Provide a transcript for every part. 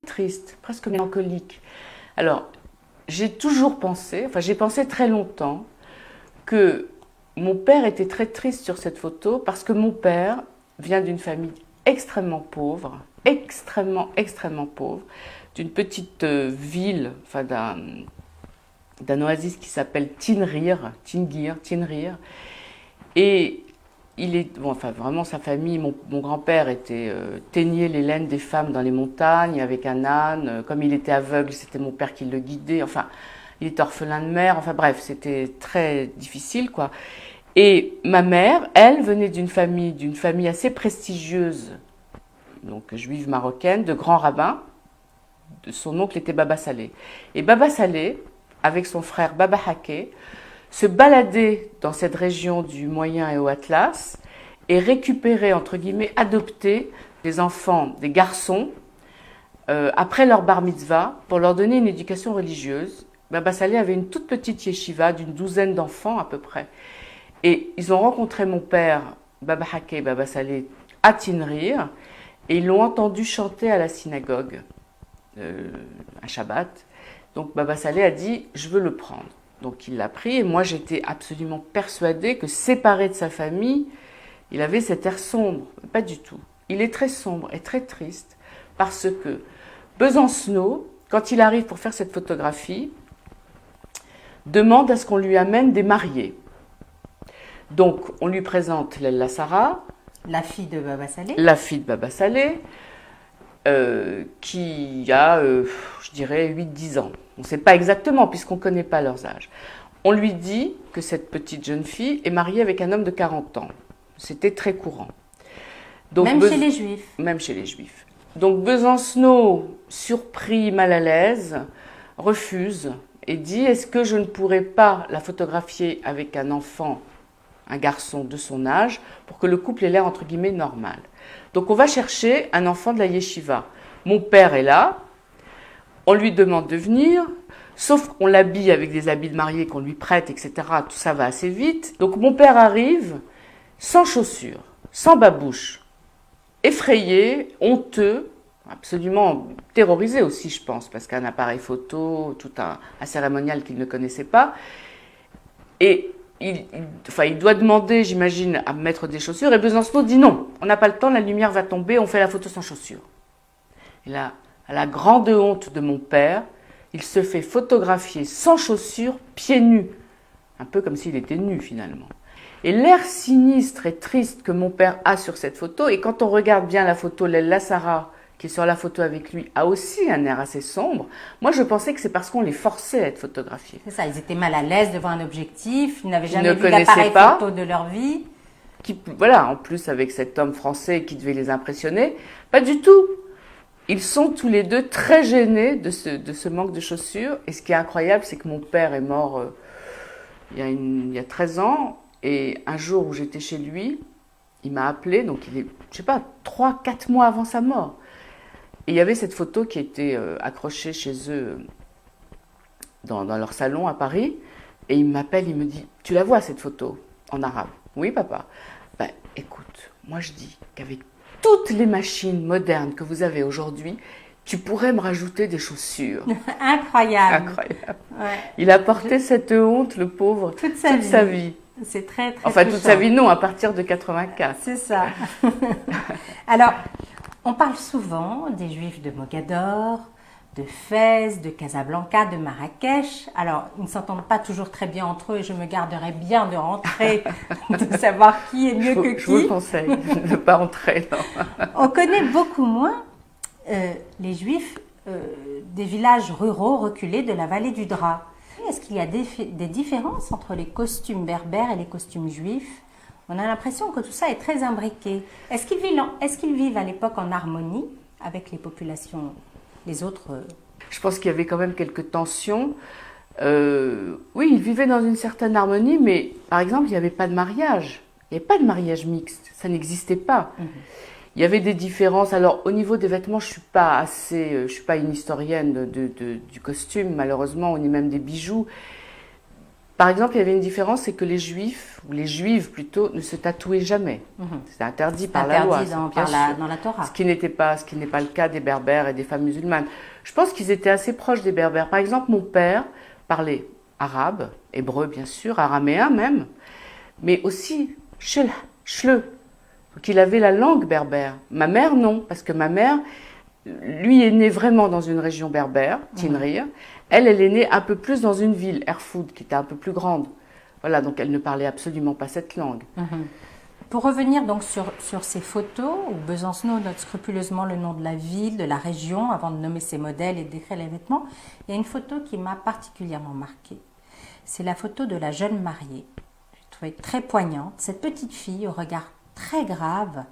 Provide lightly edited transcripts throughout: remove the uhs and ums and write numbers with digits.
triste, presque mélancolique. Alors, j'ai toujours pensé, enfin j'ai pensé très longtemps, que mon père était très triste sur cette photo parce que mon père vient d'une famille extrêmement pauvre, extrêmement pauvre, d'une petite ville, enfin d'un oasis qui s'appelle Tinrir. Et il est, bon, enfin vraiment sa famille, mon grand-père était teignait les laines des femmes dans les montagnes avec un âne. Comme il était aveugle, c'était mon père qui le guidait. Enfin, il était orphelin de mère. Enfin bref, c'était très difficile, quoi. Et ma mère, elle, venait d'une famille assez prestigieuse, donc juive marocaine, de grands rabbins. Son oncle était Baba Saleh. Et Baba Saleh, avec son frère Baba Haké, se baladait dans cette région du Moyen et au Atlas et récupérait, entre guillemets, adopter des enfants, des garçons, après leur bar mitzvah, pour leur donner une éducation religieuse. Baba Saleh avait une toute petite yeshiva d'une douzaine d'enfants à peu près. Et ils ont rencontré mon père, Baba Haké et Baba Saleh, à Tinrir, et ils l'ont entendu chanter à la synagogue, un Shabbat. Donc Baba Saleh a dit « je veux le prendre ». Donc il l'a pris et moi j'étais absolument persuadée que séparé de sa famille, il avait cet air sombre. Pas du tout. Il est très sombre et très triste parce que Besancenot, quand il arrive pour faire cette photographie, demande à ce qu'on lui amène des mariés. Donc on lui présente Lella Sarah, la fille de Baba Saleh, qui a, je dirais, 8-10 ans. On ne sait pas exactement puisqu'on ne connaît pas leurs âges. On lui dit que cette petite jeune fille est mariée avec un homme de 40 ans. C'était très courant. Donc, même chez les Juifs. Même chez les Juifs. Donc Besancenot, surpris, mal à l'aise, refuse et dit « est-ce que je ne pourrais pas la photographier avec un enfant, un garçon de son âge, pour que le couple ait l'air entre guillemets normal ?» Donc on va chercher un enfant de la yeshiva. Mon père est là, on lui demande de venir, sauf qu'on l'habille avec des habits de mariée qu'on lui prête, etc. Tout ça va assez vite. Donc mon père arrive sans chaussures, sans babouche, effrayé, honteux, absolument terrorisé aussi, je pense, parce qu'un appareil photo, tout un cérémonial qu'il ne connaissait pas. Et il doit demander, j'imagine, à mettre des chaussures. Et Besancenot dit non, on n'a pas le temps, la lumière va tomber, on fait la photo sans chaussures. Et là, à la grande honte de mon père, il se fait photographier sans chaussures, pieds nus. Un peu comme s'il était nu finalement. Et l'air sinistre et triste que mon père a sur cette photo, et quand on regarde bien la photo, Lella Sarah, qui est sur la photo avec lui, a aussi un air assez sombre. Moi, je pensais que c'est parce qu'on les forçait à être photographiés. C'est ça, ils étaient mal à l'aise devant un objectif, ils n'avaient jamais vu l'appareil photo de leur vie. Voilà, en plus avec cet homme français qui devait les impressionner, pas du tout. Ils sont tous les deux très gênés de ce manque de chaussures. Et ce qui est incroyable, c'est que mon père est mort il y a 13 ans. Et un jour où j'étais chez lui, il m'a appelé, donc il est, je sais pas, 3-4 mois avant sa mort. Et il y avait cette photo qui était accrochée chez eux dans leur salon à Paris. Et il m'appelle, il me dit « Tu la vois cette photo ?» En arabe. « Oui papa. » Ben écoute, moi je dis qu'avec toutes les machines modernes que vous avez aujourd'hui, tu pourrais me rajouter des chaussures. Incroyable. Incroyable. Ouais. Il a porté cette honte, le pauvre, toute sa vie. C'est très enfin, touchant. Toute sa vie, non, à partir de 84. C'est ça. Alors, on parle souvent des Juifs de Mogador, de Fès, de Casablanca, de Marrakech. Alors, ils ne s'entendent pas toujours très bien entre eux et je me garderais bien de rentrer, de savoir qui est mieux que qui. Je vous le conseille, de ne pas rentrer, non. On connaît beaucoup moins les Juifs des villages ruraux reculés de la vallée du Dra. Est-ce qu'il y a des différences entre les costumes berbères et les costumes juifs? On a l'impression que tout ça est très imbriqué. Est-ce qu'ils vivent à l'époque en harmonie avec les populations, les autres? Je pense qu'il y avait quand même quelques tensions. Oui, ils vivaient dans une certaine harmonie, mais par exemple, il n'y avait pas de mariage. Il n'y avait pas de mariage mixte. Ça n'existait pas. Il y avait des différences. Alors, au niveau des vêtements, je suis pas une historienne du costume, malheureusement, ni même des bijoux. Par exemple, il y avait une différence, c'est que les juifs, ou les juives plutôt, ne se tatouaient jamais. C'est interdit par la loi. Dans la Torah. Ce qui n'est pas le cas des berbères et des femmes musulmanes. Je pense qu'ils étaient assez proches des berbères. Par exemple, mon père parlait arabe, hébreu bien sûr, araméen même, mais aussi shle. Donc il avait la langue berbère. Ma mère, non, parce que ma mère, lui, est né vraiment dans une région berbère, Tinrir. Elle est née un peu plus dans une ville, Erfoud, qui était un peu plus grande. Voilà, donc elle ne parlait absolument pas cette langue. Pour revenir donc sur ces photos, où Besancenot note scrupuleusement le nom de la ville, de la région, avant de nommer ses modèles et de décrire les vêtements, il y a une photo qui m'a particulièrement marquée. C'est la photo de la jeune mariée. J'ai trouvé très poignante. Cette petite fille, au regard très grave,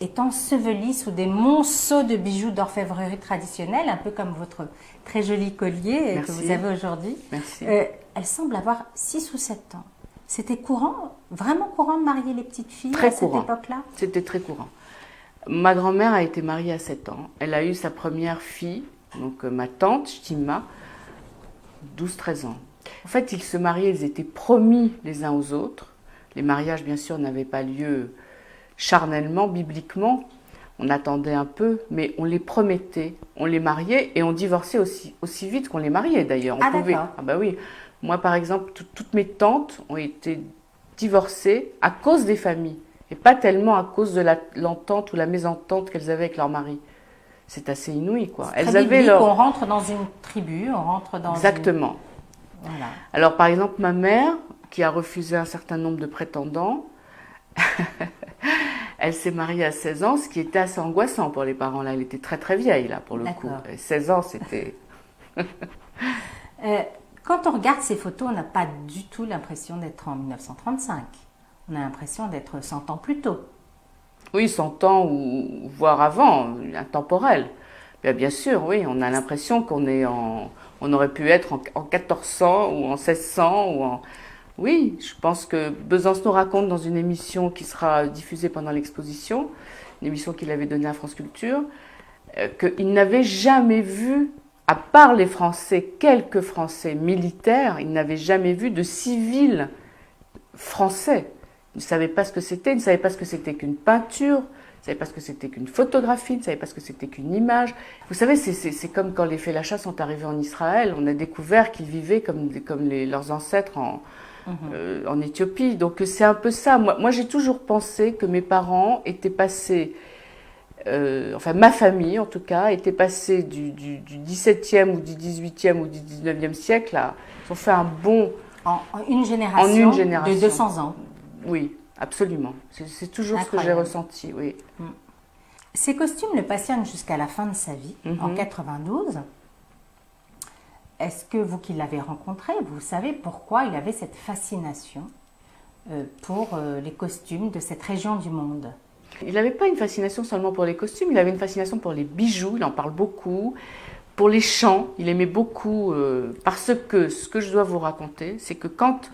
est ensevelie sous des monceaux de bijoux d'orfèvrerie traditionnelle, un peu comme votre très joli collier que vous avez aujourd'hui. Merci. Elle semble avoir 6 ou 7 ans. C'était courant, vraiment courant de marier les petites filles très à cette époque-là? C'était très courant. Ma grand-mère a été mariée à 7 ans. Elle a eu sa première fille, donc ma tante, Stima, 12-13 ans. En fait, ils se mariaient, ils étaient promis les uns aux autres. Les mariages, bien sûr, n'avaient pas lieu charnellement, bibliquement. On attendait un peu, mais on les promettait, on les mariait et on divorçait aussi vite qu'on les mariait d'ailleurs. D'accord. Ah bah oui. Moi, par exemple, toutes mes tantes ont été divorcées à cause des familles et pas tellement à cause de l'entente ou la mésentente qu'elles avaient avec leur mari. C'est assez inouï, quoi. Elles avaient leur... On rentre dans une tribu, on rentre dans Exactement. Voilà. Alors, par exemple, ma mère, qui a refusé un certain nombre de prétendants, elle s'est mariée à 16 ans, ce qui était assez angoissant pour les parents. Là, elle était très très vieille, là, pour le coup. Et 16 ans, c'était... Quand on regarde ces photos, on n'a pas du tout l'impression d'être en 1935. On a l'impression d'être 100 ans plus tôt. Oui, 100 ans, ou voire avant, intemporel. Bien sûr, oui, on a l'impression on aurait pu être en 1400 ou en 1600 ou en... Oui, je pense que Besancenot raconte dans une émission qui sera diffusée pendant l'exposition, une émission qu'il avait donnée à France Culture, qu'il n'avait jamais vu, à part les Français, quelques Français militaires, il n'avait jamais vu de civils français. Il ne savait pas ce que c'était, il ne savait pas ce que c'était qu'une peinture, il ne savait pas ce que c'était qu'une photographie, il ne savait pas ce que c'était qu'une image. Vous savez, c'est comme quand les Félachas sont arrivés en Israël, on a découvert qu'ils vivaient comme leurs ancêtres en Éthiopie. Donc c'est un peu ça. Moi j'ai toujours pensé que mes parents étaient passés, enfin ma famille en tout cas, était passée du XVIIe ou du XVIIIe ou du XIXe siècle à... Ils ont fait un bond... En une génération de 200 ans. Oui, absolument. C'est toujours ce que j'ai ressenti, oui. Ces costumes le passionnent jusqu'à la fin de sa vie, en 92. Est-ce que vous qui l'avez rencontré, vous savez pourquoi il avait cette fascination pour les costumes de cette région du monde? Il n'avait pas une fascination seulement pour les costumes, il avait une fascination pour les bijoux, il en parle beaucoup, pour les chants, il aimait beaucoup, parce que ce que je dois vous raconter, c'est que quand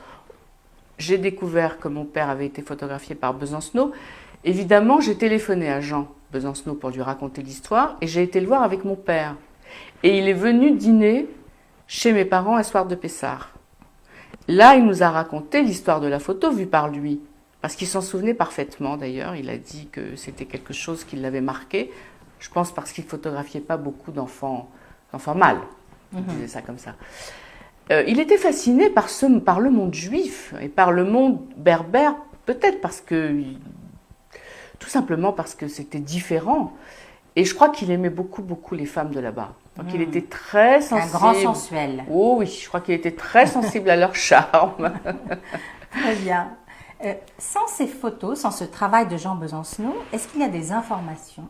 j'ai découvert que mon père avait été photographié par Besancenot, évidemment j'ai téléphoné à Jean Besancenot pour lui raconter l'histoire et j'ai été le voir avec mon père. Et il est venu dîner chez mes parents un soir de Pessah. Là, il nous a raconté l'histoire de la photo vue par lui. Parce qu'il s'en souvenait parfaitement d'ailleurs, il a dit que c'était quelque chose qui l'avait marqué. Je pense parce qu'il ne photographiait pas beaucoup d'enfants mâles, il disait ça comme ça. Il était fasciné par le monde juif et par le monde berbère, peut-être tout simplement parce que c'était différent. Et je crois qu'il aimait beaucoup les femmes de là-bas. Donc il était très sensible. Un grand sensuel. Oh oui, je crois qu'il était très sensible à leur charme. Très bien. Sans ces photos, sans ce travail de Jean Besancenot, est-ce qu'il y a des informations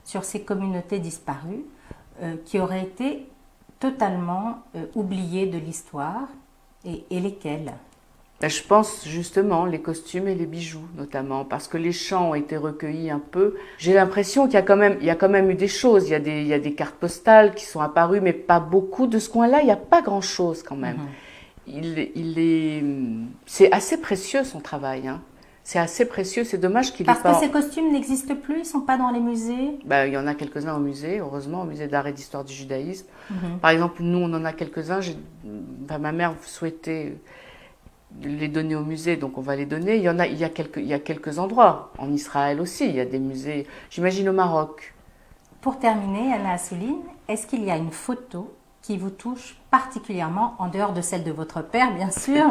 sur ces communautés disparues qui auraient été totalement oubliées de l'histoire et lesquelles? Je pense justement les costumes et les bijoux notamment, parce que les chants ont été recueillis un peu. J'ai l'impression qu'il y a quand même eu des choses. Il y a des cartes postales qui sont apparues, mais pas beaucoup. De ce coin-là, il n'y a pas grand-chose quand même. C'est assez précieux son travail. Hein. C'est assez précieux, c'est dommage qu'il Parce ait pas... que ces costumes n'existent plus, ils ne sont pas dans les musées. Ben, il y en a quelques-uns au musée, heureusement, au musée d'art et d'histoire du judaïsme. Mhm. Par exemple, nous, on en a quelques-uns. Ma mère souhaitait les donner au musée, donc on va les donner. Il y a quelques endroits, en Israël aussi, il y a des musées, j'imagine au Maroc. Pour terminer, Anna Assouline, est-ce qu'il y a une photo qui vous touche particulièrement, en dehors de celle de votre père, bien sûr,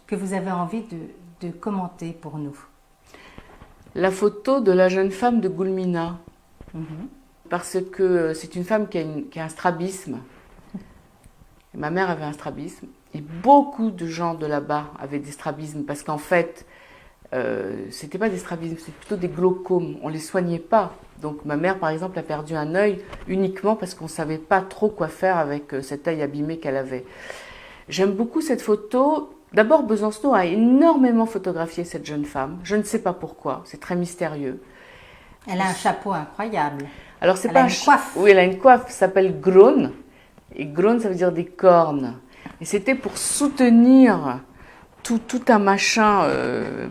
que vous avez envie de commenter pour nous? La photo de la jeune femme de Goulmina, parce que c'est une femme qui a un strabisme. Ma mère avait un strabisme, et beaucoup de gens de là-bas avaient des strabismes, parce qu'en fait, c'était pas des strabismes, c'est plutôt des glaucomes, on les soignait pas. Donc ma mère, par exemple, a perdu un œil uniquement parce qu'on savait pas trop quoi faire avec cet œil abîmé qu'elle avait. J'aime beaucoup cette photo. D'abord, Besancenot a énormément photographié cette jeune femme. Je ne sais pas pourquoi, c'est très mystérieux. Elle a un chapeau incroyable. Alors c'est Elle pas a une coiffe. Oui, elle a une coiffe, ça s'appelle Gron. Et Gron, ça veut dire des cornes. Et c'était pour soutenir tout un machin,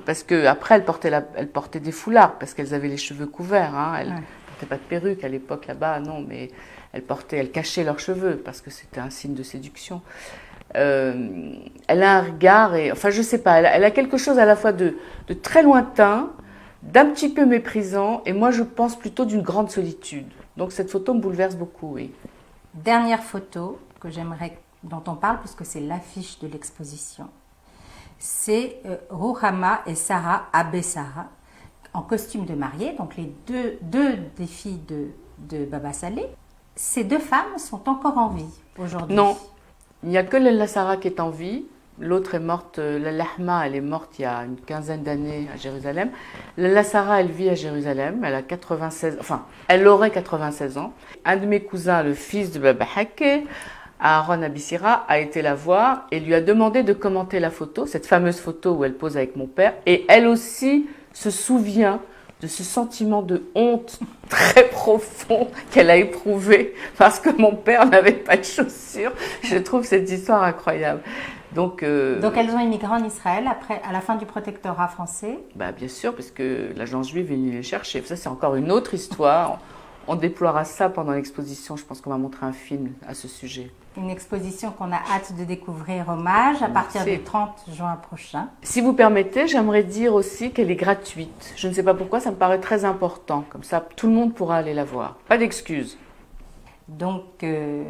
parce que après elle portait des foulards parce qu'elles avaient les cheveux couverts. Hein. Elle portait pas de perruque à l'époque là-bas, non, mais elle cachait leurs cheveux parce que c'était un signe de séduction. Elle a un regard, enfin je sais pas, elle a quelque chose à la fois de très lointain, d'un petit peu méprisant, et moi je pense plutôt d'une grande solitude. Donc cette photo me bouleverse beaucoup, oui. Dernière photo dont on parle, puisque c'est l'affiche de l'exposition. C'est Ruhama et Sarah Abessara en costume de mariée, donc les deux des filles de Baba Saleh. Ces deux femmes sont encore en vie aujourd'hui. Non, il n'y a que Lalla Sarah qui est en vie. L'autre est morte, Lalla Ahma, elle est morte il y a une quinzaine d'années à Jérusalem. Lalla Sarah, elle vit à Jérusalem, elle a 96, enfin, elle aurait 96 ans. Un de mes cousins, le fils de Baba Haké, Aaron Abissira, a été la voir et lui a demandé de commenter la photo, cette fameuse photo où elle pose avec mon père. Et elle aussi se souvient de ce sentiment de honte très profond qu'elle a éprouvé parce que mon père n'avait pas de chaussures. Je trouve cette histoire incroyable. Donc elles ont immigré en Israël à la fin du protectorat français. Bah bien sûr, parce que l'agence juive est venue les chercher. Ça, c'est encore une autre histoire. On déploiera ça pendant l'exposition. Je pense qu'on va montrer un film à ce sujet. Une exposition qu'on a hâte de découvrir, Hommage, à partir du 30 juin prochain. Si vous permettez, j'aimerais dire aussi qu'elle est gratuite. Je ne sais pas pourquoi, ça me paraît très important. Comme ça, tout le monde pourra aller la voir. Pas d'excuses. Donc,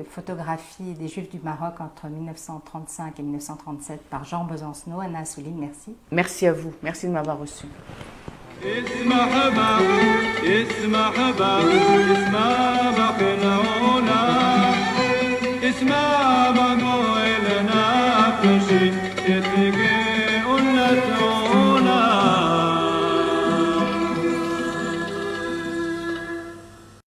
photographie des Juifs du Maroc entre 1935 et 1937 par Jean Besancenot. Anna Assouline, merci. Merci à vous. Merci de m'avoir reçu. اسمع بقى